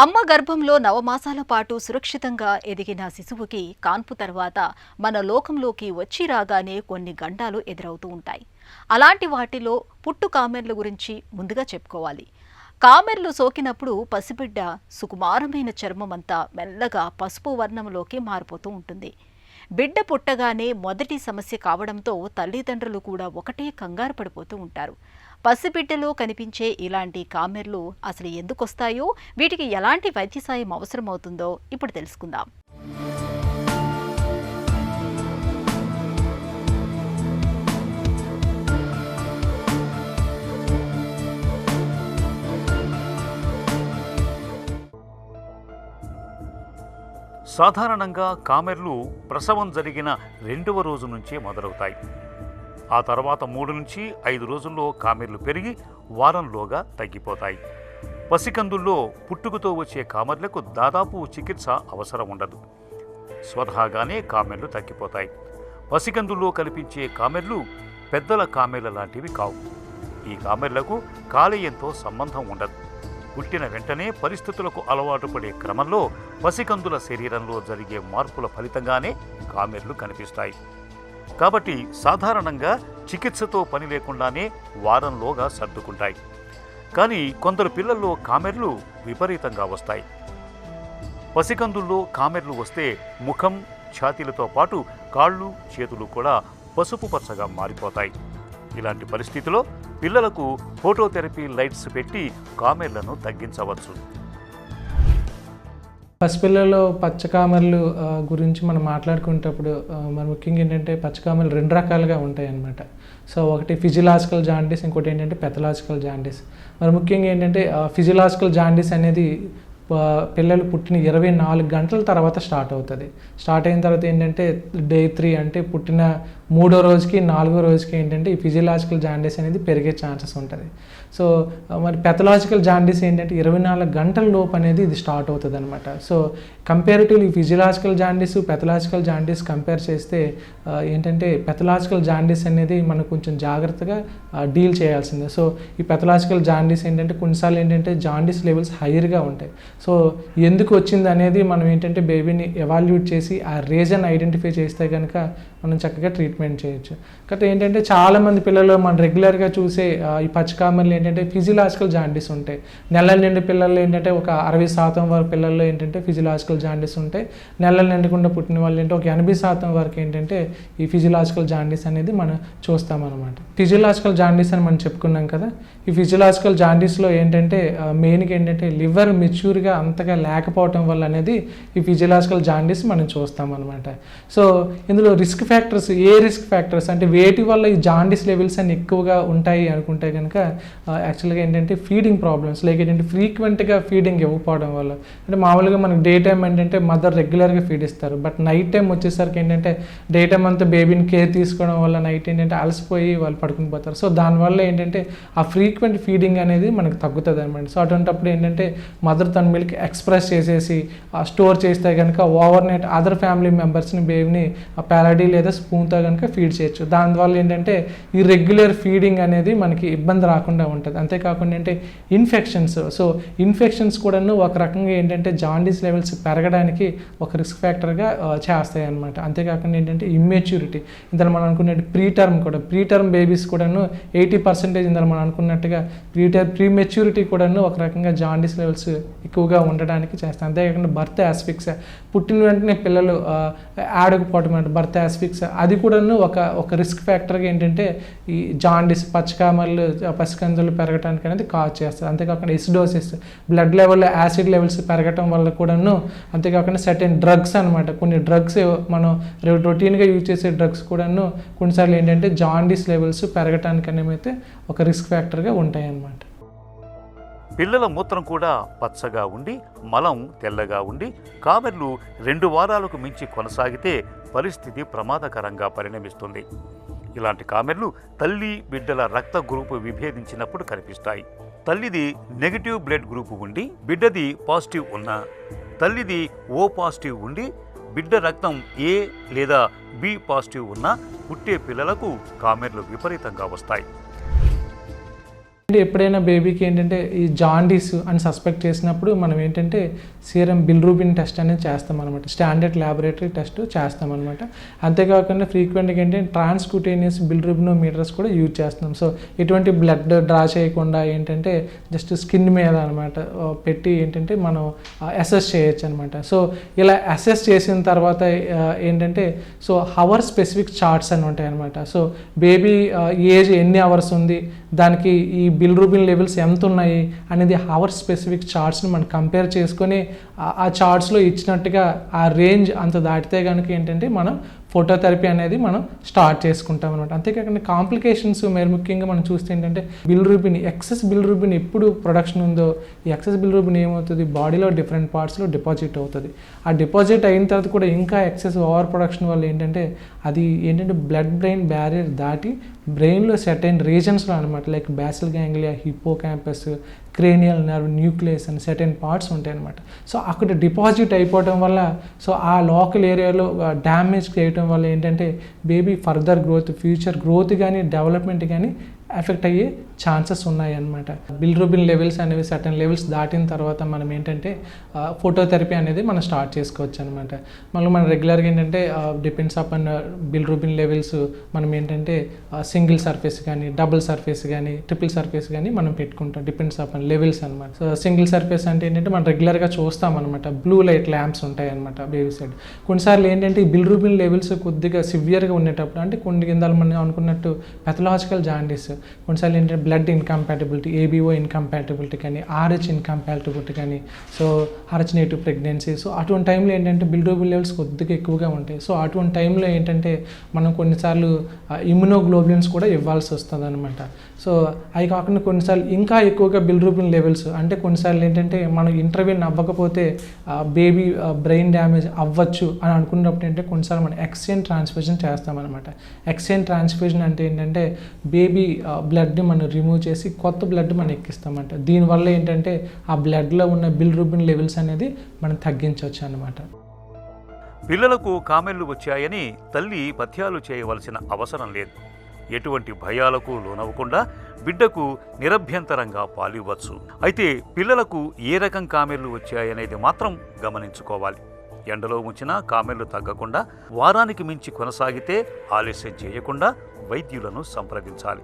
అమ్మ గర్భంలో నవమాసాల పాటు సురక్షితంగా ఎదిగిన శిశువుకి కాన్పు తర్వాత మన లోకంలోకి వచ్చి రాగానే కొన్ని గండాలు ఎదురవుతూ ఉంటాయి. అలాంటి వాటిలో పుట్టు కామెర్ల గురించి ముందుగా చెప్పుకోవాలి. కామెర్లు సోకినప్పుడు పసిబిడ్డ సుకుమారమైన చర్మమంతా మెల్లగా పసుపు వర్ణంలోకి మారిపోతూ ఉంటుంది. బిడ్డ పుట్టగానే మొదటి సమస్య కావడంతో తల్లిదండ్రులు కూడా ఒకటే కంగారు పడిపోతూ ఉంటారు. పసిబిడ్డలో కనిపించే ఇలాంటి కామెర్లు అసలు ఎందుకొస్తాయో, వీటికి ఎలాంటి వైద్య సాయం అవసరమవుతుందో ఇప్పుడు తెలుసుకుందాం. సాధారణంగా కామెర్లు ప్రసవం జరిగిన 2వ రోజు నుంచే మొదలవుతాయి. ఆ తర్వాత 3 నుంచి 5 రోజుల్లో కామెర్లు పెరిగి వారంలోగా తగ్గిపోతాయి. పసికందుల్లో పుట్టుకతో వచ్చే కామెర్లకు దాదాపు చికిత్స అవసరం ఉండదు. స్వతహాగానే కామెర్లు తగ్గిపోతాయి. పసికందుల్లో కనిపించే కామెర్లు పెద్దల కామెర్ల లాంటివి కావు. ఈ కామెర్లకు కాలేయంతో సంబంధం ఉండదు. పుట్టిన వెంటనే పరిస్థితులకు అలవాటు పడే క్రమంలో పసికందుల శరీరంలో జరిగే మార్పుల ఫలితంగానే కామెర్లు కనిపిస్తాయి. కాబట్టి సాధారణంగా చికిత్సతో పని లేకుండానే వారంలోగా సర్దుకుంటాయి. కానీ కొందరు పిల్లల్లో కామెర్లు విపరీతంగా వస్తాయి. పసికందుల్లో కామెర్లు వస్తే ముఖం, ఛాతీలతో పాటు కాళ్ళు, చేతులు కూడా పసుపు పచ్చగా మారిపోతాయి. ఇలాంటి పరిస్థితిలో పిల్లలకు ఫోటోథెరపీ లైట్స్ పెట్టి కామెర్లను తగ్గించవచ్చు. పసిపిల్లల్లో పచ్చకామెర్లు గురించి మనం మాట్లాడుకునేటప్పుడు మరి ముఖ్యంగా ఏంటంటే పచ్చకామెర్లు 2 రకాలుగా ఉంటాయి అన్నమాట. సో ఒకటి ఫిజియలాజికల్ జాండీస్, ఇంకోటి ఏంటంటే పెథలాజికల్ జాండీస్. మరి ముఖ్యంగా ఏంటంటే ఫిజియలాజికల్ జాండీస్ అనేది పిల్లలు పుట్టిన 24 గంటల తర్వాత స్టార్ట్ అవుతుంది. స్టార్ట్ అయిన తర్వాత ఏంటంటే డే 3 అంటే పుట్టిన 3వ రోజుకి 4వ రోజుకి ఏంటంటే ఈ ఫిజియలాజికల్ జాండీస్ అనేది పెరిగే ఛాన్సెస్ ఉంటుంది. సో మరి పెథలాజికల్ జాండీస్ ఏంటంటే 24 గంటల లోపు అనేది ఇది స్టార్ట్ అవుతుంది అనమాట. So comparatively physiological jaundice, pathological jaundice compare చేస్తే ఏంటంటే పెథలాజికల్ జాండీస్ అనేది మనం కొంచెం జాగ్రత్తగా డీల్ చేయాల్సిందే. సో ఈ పెథలాజికల్ జాండీస్ ఏంటంటే కొన్నిసార్లు ఏంటంటే జాండీస్ లెవెల్స్ హైయర్గా ఉంటాయి. సో ఎందుకు వచ్చింది అనేది మనం ఏంటంటే బేబీని ఎవాల్యూట్ చేసి ఆ రీజన్ ఐడెంటిఫై చేస్తే కనుక మనం చక్కగా ట్రీట్మెంట్ చేయొచ్చు. కాబట్టి ఏంటంటే చాలామంది పిల్లలు మనం రెగ్యులర్గా చూసే ఈ పచ్చకామెర్లు ఏంటంటే ఫిజియలాజికల్ జాండీస్ ఉంటాయి. నెలల నిండి పిల్లలు ఏంటంటే ఒక 60% వరకు పిల్లల్లో ఏంటంటే ఫిజియలాజికల్ జాండీస్ ఉంటాయి. నెలలు నిండకుండా పుట్టిన వాళ్ళు ఏంటంటే ఒక 80% వరకు ఏంటంటే ఈ ఫిజియలాజికల్ జాండీస్ అనేది మనం చూస్తామన్నమాట. ఫిజియలాజికల్ జాండీస్ అని మనం చెప్పుకున్నాం కదా. ఈ ఫిజియలాజికల్ జాండీస్లో ఏంటంటే మెయిన్గా ఏంటంటే లివర్ మెచ్యూర్గా అంతగా లేకపోవటం వల్ల అనేది ఈ ఫిజియలాజికల్ జాండీస్ మనం చూస్తామన్నమాట. సో ఇందులో రిస్క్ ఫ్యాక్టర్స్, ఏ రిస్క్ ఫ్యాక్టర్స్ అంటే వేటి వల్ల ఈ జాండీస్ లెవెల్స్ అన్ని ఎక్కువగా ఉంటాయి అనుకుంటే కనుక యాక్చువల్గా ఏంటంటే ఫీడింగ్ ప్రాబ్లమ్స్, లైక్ ఏంటంటే ఫ్రీక్వెంట్గా ఫీడింగ్ ఇవ్వకపోవడం వల్ల. అంటే మామూలుగా మనకు డే టైం ఏంటంటే మదర్ రెగ్యులర్గా ఫీడ్ ఇస్తారు. బట్ నైట్ టైం వచ్చేసరికి ఏంటంటే డే టైం అంతా బేబీని కేర్ తీసుకోవడం వల్ల నైట్ ఏంటంటే అలసిపోయి వాళ్ళు పడుకుని పోతారు. సో దానివల్ల ఏంటంటే ఆ ఫ్రీక్వెంట్ ఫీడింగ్ అనేది మనకు తగ్గుతుంది అనమాట. సో అటువంటిప్పుడు ఏంటంటే మదర్ తన మిల్క్ ఎక్స్ప్రెస్ చేసేసి స్టోర్ చేస్తే కనుక ఓవర్ నైట్ అదర్ ఫ్యామిలీ మెంబర్స్ని బేబీని ప్యాలడీ లేదా స్పూన్తో కనుక ఫీడ్ చేయొచ్చు. దానివల్ల ఏంటంటే ఈ రెగ్యులర్ ఫీడింగ్ అనేది మనకి ఇబ్బంది రాకుండా ఉంటుంది. అంతేకాకుండా ఏంటంటే ఇన్ఫెక్షన్స్, సో ఇన్ఫెక్షన్స్ కూడాను ఒక రకంగా ఏంటంటే జాండీస్ లెవెల్స్ పెరగడానికి ఒక రిస్క్ ఫ్యాక్టర్గా చేస్తాయి అనమాట. అంతేకాకుండా ఏంటంటే ఇమ్మెచ్యూరిటీ, ఇందులో మనం అనుకున్నట్టు ప్రీటర్మ్ బేబీస్ కూడాను 80% ఇందులో మనం అనుకున్నట్టుగా ప్రీమెచ్యూరిటీ కూడాను ఒక రకంగా జాండీస్ లెవెల్స్ ఎక్కువగా ఉండడానికి చేస్తాయి. అంతేకాకుండా బర్త్ యాస్ఫిక్సియా, పుట్టిన వెంటనే పిల్లలు ఆడకపోవడం అంటే బర్త్ యాస్ఫిక్సియా, అది కూడాను ఒక రిస్క్ ఫ్యాక్టర్గా ఏంటంటే ఈ జాండీస్, పచ్చకామెర్లు, పసికందులు పెరగడానికి అనేది కాజ్ చేస్తుంది. అంతేకాకుండా acidosis, blood level acid levels పెరగటం వల్ల కూడాను, అంతేకాకుండా సర్టెన్ డ్రగ్స్ అనమాట, కొన్ని డ్రగ్స్ మనం రొటీన్గా యూజ్ చేసే డ్రగ్స్ కూడాను కొన్నిసార్లు ఏంటంటే జాండీస్ లెవెల్స్ పెరగటానికి అనేమైతే ఒక రిస్క్ ఫ్యాక్టర్గా ఉంటాయి అన్నమాట. పిల్లల మూత్రం కూడా పచ్చగా ఉండి మలం తెల్లగా ఉండి కామెర్లు 2 వారాలకు మించి కొనసాగితే పరిస్థితి ప్రమాదకరంగా పరిణమిస్తుంది. ఇలాంటి కామెర్లు తల్లి బిడ్డల రక్త గ్రూపు విభేదించినప్పుడు కనిపిస్తాయి. తల్లిది నెగటివ్ బ్లడ్ గ్రూపు ఉండి బిడ్డది పాజిటివ్ ఉన్నా, తల్లిది O పాజిటివ్ ఉండి బిడ్డ రక్తం A లేదా B పాజిటివ్ ఉన్నా పుట్టే పిల్లలకు కామెర్లు విపరీతంగా వస్తాయి. ఎప్పుడైనా బేబీకి ఏంటంటే ఈ జాండీస్ అని సస్పెక్ట్ చేసినప్పుడు మనం ఏంటంటే సీరం బిల్రూబిన్ టెస్ట్ అనేది చేస్తాం అనమాట. స్టాండర్డ్ ల్యాబొరేటరీ టెస్ట్ చేస్తాం అనమాట. అంతేకాకుండా ఫ్రీక్వెంట్గా ఏంటంటే ట్రాన్స్క్యూటేనియస్ బిల్రూబినోమీటర్స్ కూడా యూజ్ చేస్తున్నాం. సో ఎటువంటి బ్లడ్ డ్రా చేయకుండా ఏంటంటే జస్ట్ స్కిన్ మీద అనమాట పెట్టి ఏంటంటే మనం అసెస్ చేయొచ్చు అనమాట. సో ఇలా అసెస్ చేసిన తర్వాత ఏంటంటే సో హవర్ స్పెసిఫిక్ చార్ట్స్ అని ఉంటాయి అనమాట. సో బేబీ ఏజ్ ఎన్ని అవర్స్ ఉంది, దానికి ఈ బిల్రూబిన్ లెవెల్స్ ఎంత ఉన్నాయి అనేది హవర్ స్పెసిఫిక్ చార్ట్స్ని మనం కంపేర్ చేసుకొని ఆ చార్ట్స్లో ఇచ్చినట్టుగా ఆ రేంజ్ అంత దాటితే కనుక ఏంటంటే మనం ఫోటోథెరపీ అనేది మనం స్టార్ట్ చేసుకుంటాం అనమాట. అంతేకాకుండా కాంప్లికేషన్స్ మరి ముఖ్యంగా మనం చూస్తే ఏంటంటే బిల్రూబిన్ ఎక్సెస్ బిల్రూబిన్ ఎప్పుడు ప్రొడక్షన్ ఉందో ఈ ఎక్సెస్ బిల్రూబిన్ ఏమవుతుంది, బాడీలో డిఫరెంట్ పార్ట్స్లో డిపాజిట్ అవుతుంది. ఆ డిపాజిట్ అయిన తర్వాత కూడా ఇంకా ఎక్సెస్ ఓవర్ ప్రొడక్షన్ వల్ల ఏంటంటే అది ఏంటంటే బ్లడ్ బ్రెయిన్ బ్యారియర్ దాటి బ్రెయిన్లో సర్టైన్ రీజన్స్లో అనమాట, like basal ganglia, hippocampus, cranial nerve, nucleus అని సర్టెన్ పార్ట్స్ ఉంటాయి అనమాట. సో అక్కడ డిపాజిట్ అయిపోవటం వల్ల సో ఆ లోకల్ ఏరియాలో డ్యామేజ్ చేయటం వల్ల ఏంటంటే baby further growth, future growth కానీ డెవలప్మెంట్ కానీ ఎఫెక్ట్ అయ్యే ఛాన్సెస్ ఉన్నాయి అన్నమాట. బిల్రూబిన్ లెవెల్స్ అనేవి సర్టన్ లెవెల్స్ దాటిన తర్వాత మనం ఏంటంటే ఫోటోథెరపీ అనేది మనం స్టార్ట్ చేసుకోవచ్చు అనమాట. మళ్ళీ మనం రెగ్యులర్గా ఏంటంటే డిపెండ్స్ అపాన్ బిల్రూబిన్ లెవెల్స్ మనం ఏంటంటే సింగిల్ సర్ఫేస్ కానీ, డబుల్ సర్ఫేస్ కానీ, ట్రిపుల్ సర్ఫేస్ కానీ మనం పెట్టుకుంటాం, డిపెండ్స్ అపాన్ లెవెల్స్ అనమాట. సో సింగిల్ సర్ఫేస్ అంటే ఏంటంటే మనం రెగ్యులర్గా చూస్తాం అనమాట, బ్లూ లైట్ ల్యాంప్స్ ఉంటాయి అనమాట బేబీ సైడ్. కొన్నిసార్లు ఏంటంటే ఈ బిల్రూబిన్ లెవెల్స్ కొద్దిగా సివియర్గా ఉండేటప్పుడు, అంటే కొన్ని కింద మనం అనుకున్నట్టు పెథలాజికల్ జాండీస్, కొన్నిసార్లు ఏంటంటే బ్లడ్ ఇన్కంపాటబిలిటీ, ఏబీఓ ఇన్కంపాటబిలిటీ కానీ, ఆర్హెచ్ ఇన్కంపాటబిలిటీ కానీ, so RH negative pregnancy, so అటువంటి టైంలో ఏంటంటే బిల్రూబిన్ లెవెల్స్ కొద్దిగా ఎక్కువగా ఉంటాయి. సో అటువంటి టైంలో ఏంటంటే మనం కొన్నిసార్లు ఇమ్యునోగ్లోబులిన్స్ కూడా ఇవ్వాల్సి వస్తుంది అనమాట. సో అవి కాకుండా కొన్నిసార్లు ఇంకా ఎక్కువగా బిల్రూబిన్ లెవెల్స్ అంటే కొన్నిసార్లు ఏంటంటే మనం ఇంటర్వ్యూని అవ్వకపోతే బేబీ బ్రెయిన్ డ్యామేజ్ అవ్వచ్చు అని అనుకున్నప్పుడు ఏంటంటే కొన్నిసార్లు మనం ఎక్స్చేంజ్ ట్రాన్స్ఫ్యూజన్ చేస్తామన్నమాట. ఎక్స్చేంజ్ ట్రాన్స్ఫ్యూజన్ అంటే ఏంటంటే బేబీ బ్లడ్ని మనం రిమూవ్ చేసి కొత్త బ్లడ్ మనం ఎక్కిస్తామంట. దీనివల్ల ఏంటంటే ఆ బ్లడ్లో ఉన్న బిల్రూబిన్ లెవెల్స్ అనేది మనం తగ్గించవచ్చు అనమాట. పిల్లలకు కామెర్లు వచ్చాయని తల్లి పథ్యాలు చేయవలసిన అవసరం లేదు. ఎటువంటి భయాలకు లోనవ్వకుండా బిడ్డకు నిరభ్యంతరంగా పాలివ్వచ్చు. అయితే పిల్లలకు ఏ రకం కామెర్లు వచ్చాయనేది మాత్రం గమనించుకోవాలి. ఎండలో ఉంచినా కామెర్లు తగ్గకుండా వారానికి మించి కొనసాగితే ఆలస్యం చేయకుండా వైద్యులను సంప్రదించాలి.